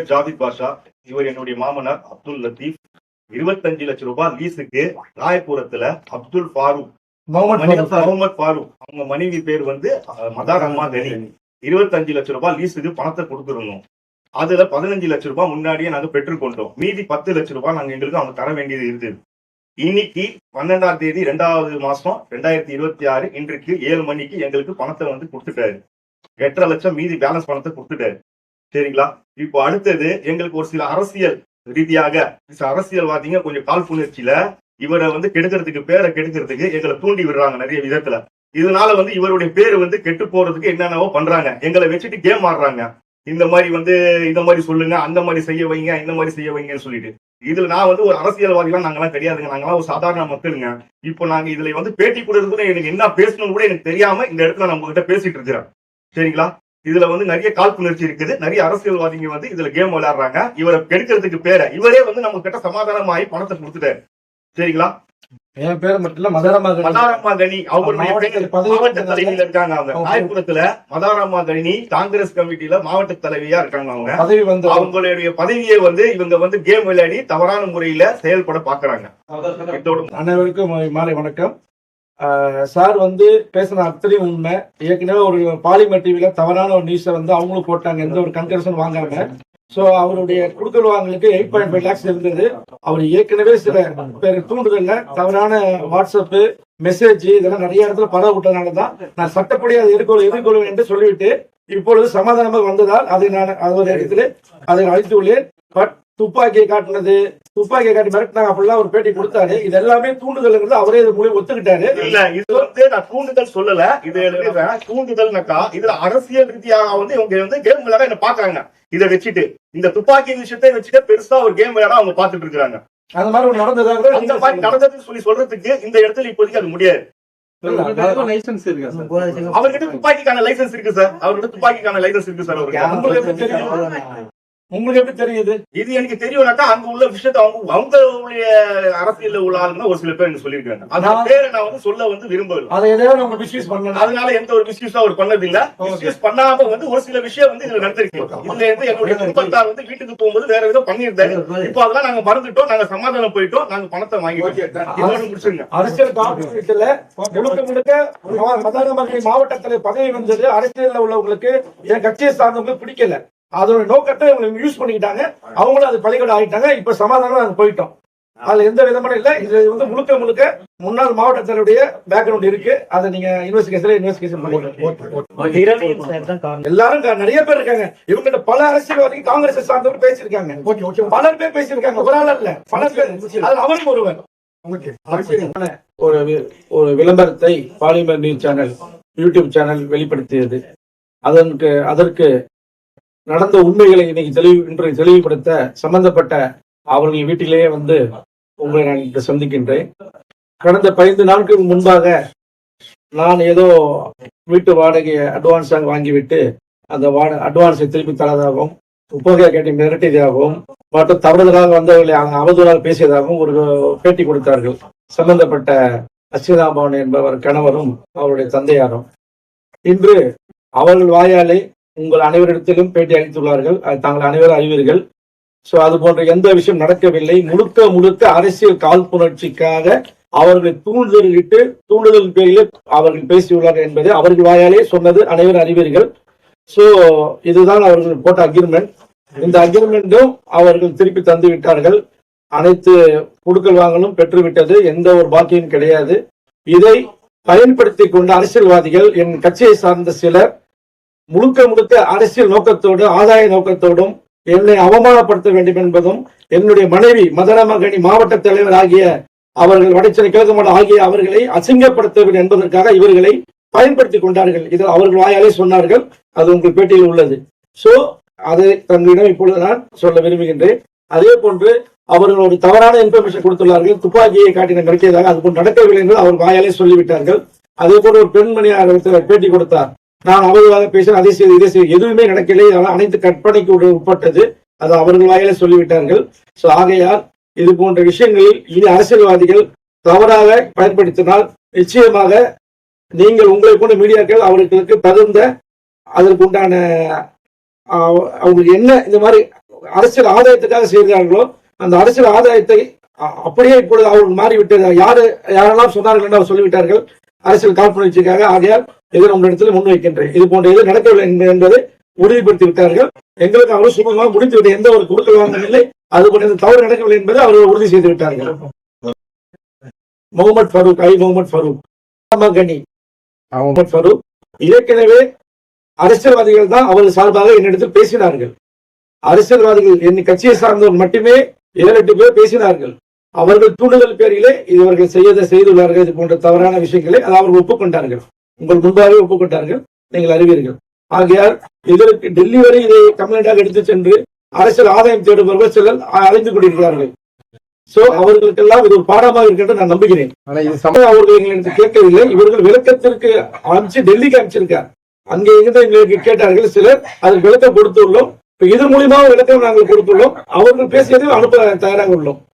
ஜாவித் பாஷா, இவர் என்னுடைய மாமனார் அப்துல் லத்தீப். 25 லட்சம் ரூபாய் லீஸுக்கு ராயபுரத்துல அப்துல் ஃபாரூக், முகமது ஃபாரூக், அவங்க மனைவி பேர் வந்து மதார் அம்மா கனி. 25 லட்சம் ரூபாய் லீஸுக்கு பணத்தை கொடுத்துருந்தோம். அதுல 15 லட்சம் ரூபாய் முன்னாடியே நாங்க பெற்றுக்கொண்டோம். மீதி 10 லட்சம் ரூபாய் நாங்க எங்களுக்கு அவங்க தர வேண்டியது இருந்தது. இன்னைக்கு 12ஆம் தேதி 2வது மாசம் 2026 இன்றைக்கு 7 மணிக்கு எங்களுக்கு பணத்தை வந்து கொடுத்துட்டாரு. 8.5 லட்சம் மீதி பேலன்ஸ் பணத்தை கொடுத்துட்டாரு. சரிங்களா? இப்போ அடுத்தது எங்களுக்கு ஒரு சில அரசியல் ரீதியாக அரசியல்வாதிங்க கொஞ்சம் காழ்ப்புணர்ச்சியில இவரை வந்து கெடுக்கிறதுக்கு, பேரை கெடுக்கிறதுக்கு எங்களை தூண்டி விடுறாங்க நிறைய விதத்துல. இதனால வந்து இவருடைய பேரு வந்து கெட்டு போறதுக்கு என்னென்னவோ பண்றாங்க. எங்களை வச்சுட்டு கேம் ஆடுறாங்க. இந்த மாதிரி வந்து இந்த மாதிரி சொல்லுங்க, அந்த மாதிரி செய்ய வைங்க, இந்த மாதிரி செய்ய வைங்கன்னு சொல்லிட்டு. இதுல நான் வந்து ஒரு அரசியல்வாதிலாம் நாங்கெல்லாம் கிடையாதுங்க. நாங்கெல்லாம் ஒரு சாதாரண மக்களுங்க. இப்போ நாங்க இதுல வந்து பேட்டி கொடுக்கறது எனக்கு என்ன பேசணும்னு கூட எனக்கு தெரியாம இந்த இடத்துல நம்ம கிட்ட பேசிட்டு இருக்கிறோம். சரிங்களா? இதுல வந்து நிறைய காழ்ப்புணர்ச்சி இருக்குது. நிறைய அரசியல்வாதிங்க வந்து இதுல கேம் விளையாடுறாங்க. இவரை கெடுக்கிறதுக்கு பேரை இவரே வந்து நம்ம கிட்ட சமாதானமாயி பணத்தை கொடுத்துட்டாரு. சரிங்களா? என் பேரு மட்டும் இல்ல, மதாரம்மா கனி அவருடைய மாவட்ட தலைவியில இருக்காங்க. அவங்க ராயபுரத்துல மதாரம்மா கனி காங்கிரஸ் கமிட்டியில மாவட்ட தலைவியா இருக்காங்க. அவங்க பதவி வந்து அவங்களுடைய பதவியை வந்து இவங்க வந்து கேம் விளையாடி தவறான முறையில செயல்பட பாக்குறாங்க. அனைவருக்கும் மாலை வணக்கம். சார் வந்து பேசின அத்தனையும் உண்மை. ஏற்கனவே ஒரு பாலிமர் டிவில தவறான ஒரு நியூஸை வந்து அவங்களும் போட்டாங்க, எந்த ஒரு கன்கரேஷன் வாங்காம. சோ அவருடைய குடுக்கல் வாங்கலுக்கு 8.5 lakhs இருந்தது. அவர் ஏற்கனவே சில பேர் தூண்டுதல்ல தவறான வாட்ஸ்அப் மெசேஜ் இதெல்லாம் நிறைய இடத்துல பரவ விட்டதுனாலதான் நான் சட்டப்படி அதை எதிர்கொள்வேன் என்று சொல்லிவிட்டு இப்பொழுது சமாதானமாக வந்ததால் அதை நான் ஒரு இடத்துல அதை அழைத்துள்ளேன். பட் துப்பாக்கியை காட்டி மிரட்டினாங்க அப்படிலாம் ஒரு பேட்டி கொடுத்தாரு. இது எல்லாமே தூண்டுதல், அவரே இது மூலம் ஒத்துக்கிட்டாரு. இல்ல, இது வந்து நான் தூண்டுதல் சொல்லல. இது தூண்டுதல்னாக்கா இதுல அரசியல் ரீதியாக வந்து இவங்க வந்து கேம் விளையாட என்ன பாக்குறாங்க. இதை வச்சுட்டு இந்த துப்பாக்கி விஷயத்தை வச்சுட்டு பெருசா ஒரு கேம் விளையாட அவங்க பாத்துட்டு இருக்காங்க. அந்த மாதிரி ஒரு நடந்ததாக அந்த மாதிரி நடந்ததுன்னு சொல்லி சொல்றதுக்கு இந்த இடத்துல இப்போதைக்கு அது முடியாது. அவர்கிட்ட துப்பாக்கிக்கான லைசன்ஸ் இருக்கு சார். அவர்கிட்ட துப்பாக்கிக்கான லைசன்ஸ் இருக்கு சார். அவருக்கு உங்களுக்கு எப்படி தெரியுது? இது எனக்கு தெரியும்னாக்கா அங்க உள்ள விஷயத்த அவங்களுடைய அரசியல் உள்ள ஆளுங்க ஒரு சில பேர் எனக்கு சொல்லியிருக்காங்க. அந்த பேரை நான் வந்து சொல்ல வந்து விரும்பல. அதனால எந்த ஒரு மிஸ்யூஸா அவர் பண்ணது இல்ல. மிஸ்யூஸ் பண்ணாம வந்து ஒரு சில விஷயம் வந்து இதுல நடந்திருக்கு. இதுல இருந்து என்னுடைய குடும்பத்தார் வந்து வீட்டுக்கு போகும்போது வேற விதம் பண்ணியிருந்தாரு. இப்போ அதெல்லாம் நாங்க மறந்துட்டோம், நாங்க சமாதானம் போயிட்டோம், நாங்க பணத்தை வாங்கிட்டோம். முடிச்சுங்க. அரசியல் காலத்துல முழுக்க மதாரம்மா கனி மாவட்ட தலைவர் பதவி வந்தது அரசியல் உள்ளவங்களுக்கு, என் கட்சியை சார்ந்தவங்களுக்கு பிடிக்கல. அதோட நோக்கத்தை இவங்க யூஸ் பண்ணிக்கிட்டாங்க. அவங்களும் அது பள்ளிக்கூடம் ஆகிட்டாங்க. இப்ப சமாதானம் நாங்க போயிட்டோம். அதுல எந்த விதமான இல்ல. இது வந்து முழுக்க முன்னாள் மாவட்ட தலைவருடைய பேக்ரவுண்ட் இருக்கு. அதை நீங்க இன்வெஸ்டிகேஷன் எல்லாரும் நிறைய பேர் இருக்காங்க. இவங்க பல அரசியல்வாதிகள் காங்கிரஸ் சார்ந்தவர் பேசியிருக்காங்க. பலர் பேர் பேசியிருக்காங்க. ஒரு ஆள் இல்ல, பல பேர். அவரும் ஒருவர். ஒரு விளம்பரத்தை Polimer news channel, YouTube channel வெளிப்படுத்தியது. அதற்கு நடந்த உண்மைகளை இன்றைய தெளிவுபடுத்த சம்பந்தப்பட்ட அவர்கள் வீட்டிலேயே வந்து உங்களை நான் இன்று சந்திக்கின்றேன். கடந்த 15 நாட்களுக்கு முன்பாக நான் ஏதோ வீட்டு வாடகையை அட்வான்ஸாக வாங்கிவிட்டு அந்த அட்வான்ஸை திருப்பி தரதாகவும், உபகை கேட்டு மிரட்டியதாகவும், மற்றும் தவறுதலாக வந்தவர்களை அவதூறாக பேசியதாகவும் ஒரு பேட்டி கொடுத்தார்கள். சம்பந்தப்பட்ட அஸ்விதாபவன் என்பவர் கணவரும் அவருடைய தந்தையாரும் இன்று அவர்கள் வாயாலே உங்கள் அனைவரிடத்திலும் பேட்டி அளித்துள்ளார்கள். தாங்கள் அனைவரும் அறிவீர்கள். சோ அது போன்ற எந்த விஷயம் நடக்கவில்லை. முழுக்க அரசியல் காழ்ப்புணர்ச்சிக்காக அவர்களை தூண்டுதல் பேரில் அவர்கள் பேசியுள்ளார்கள் என்பதை அவர்கள் வாயாலே சொன்னது அனைவரும் அறிவீர்கள். சோ இதுதான் அவர்கள் போட்ட அக்ரிமெண்ட். இந்த அக்ரிமெண்ட்டும் அவர்கள் திருப்பி தந்து விட்டார்கள். அனைத்து கொடுக்கல் வாங்கலும் பெற்றுவிட்டது. எந்த ஒரு பாக்கியம் கிடையாது. இதை பயன்படுத்தி கொண்ட அரசியல்வாதிகள், என் கட்சியை சார்ந்த சிலர் முழுக்க அரசியல் நோக்கத்தோடு, ஆதாய நோக்கத்தோடும் என்னை அவமானப்படுத்த வேண்டும் என்பதும், என்னுடைய மனைவி மதாரம்மா கனி மாவட்ட தலைவர் ஆகிய அவர்கள் வடசென்னை கிழக்கு மாவட்டம் ஆகிய அவர்களை அசிங்கப்படுத்த வேண்டும் என்பதற்காக இவர்களை பயன்படுத்தி கொண்டார்கள். இதில் அவர்கள் வாயாலே சொன்னார்கள். அது உங்கள் பேட்டியில் உள்ளது. சோ அதை தங்களிடம் இப்பொழுது நான் சொல்ல விரும்புகின்றேன். அதே போன்று அவர்கள் ஒரு தவறான இன்ஃபர்மேஷன் கொடுத்துள்ளார்கள். துப்பாக்கியை காட்டின மிரட்டியதாக அது போன்று நடக்கவில்லை என்று அவர் வாயாலே சொல்லிவிட்டார்கள். அதே போன்று ஒரு பெண்மணியார் பேட்டி கொடுத்தார். நான் அவர்களாக பேசினேன், அதை செய்து இதை செய்து எதுவுமே நடக்கலை, அனைத்து கற்பனைக்கு உட்பட்டது, அது அவர்கள் வாயில சொல்லிவிட்டார்கள். சோ ஆகையால் இது போன்ற விஷயங்களில் இனி அரசியல்வாதிகள் தவறாக பயன்படுத்தினால் நிச்சயமாக நீங்கள் உங்களை போன்ற மீடியாக்கள் அவர்களுக்கு தகுந்த அதற்கு உண்டான அவங்களுக்கு என்ன இந்த மாதிரி அரசியல் ஆதாயத்துக்காக செய்கிறார்களோ அந்த அரசியல் ஆதாயத்தை அப்படியே இப்பொழுது அவர்கள் மாறிவிட்டது. யாரெல்லாம் சொன்னார்கள் என்று அவர் சொல்லிவிட்டார்கள் அரசியல் காழ்ப்புணர்ச்சிக்காக. ஆகையால் இதை உங்களிடத்தில் முன்வைக்கின்றேன். இது போன்ற எது நடக்கவில்லை என்பதை உறுதிப்படுத்தி விட்டார்கள். எங்களுக்கு அவர்கள் சுமூகமாக முடித்துவிட்டு எந்த ஒரு குடுக்கல் வாங்கல் இல்லை, அது போன்ற தவறு நடக்கவில்லை என்பதை அவர்கள் உறுதி செய்து விட்டார்கள். முகமது ஃபரூக் கனி முகமது ஃபரூக் ஏற்கனவே அரசியல்வாதிகள் தான் அவர்கள் சார்பாக என்னிடத்தில் பேசினார்கள். அரசியல்வாதிகள் என் கட்சியை சார்ந்தவர்கள் மட்டுமே 7-8 பேர் பேசினார்கள். அவர்கள் தூண்டுதல் பேரிலே இவர்கள் செய்துள்ளார்கள். இது போன்ற தவறான விஷயங்களை அவர்கள் ஒப்புக்கொண்டார்கள். உங்கள் முன்பாகவே ஒப்புக்கொண்டார்கள், நீங்கள் அறிவீர்கள். ஆகையால் இதற்கு டெல்லி வரை இதை கம்ப்ளைண்டாக எடுத்து சென்று அரசியல் ஆதாயம் தேடுபவர்கள் சிலர் அழைந்து கொண்டிருக்கிறார்கள். சோ அவர்களுக்கெல்லாம் இது ஒரு பாடமாக இருக்கின்ற நான் நம்புகிறேன். அவர்கள் எங்களுக்கு கேட்கவில்லை. இவர்கள் விளக்கத்திற்கு அனுப்பிச்சு டெல்லிக்கு அனுப்பிச்சிருக்கார். அங்கே இருந்து எங்களுக்கு கேட்டார்கள் சிலர், அதற்கு விளக்கம் கொடுத்துள்ளோம். இது மூலியமாக விளக்கம் நாங்கள் கொடுத்துள்ளோம். அவர்கள் பேசியதையும் அனுப்ப தயாராக உள்ளோம்.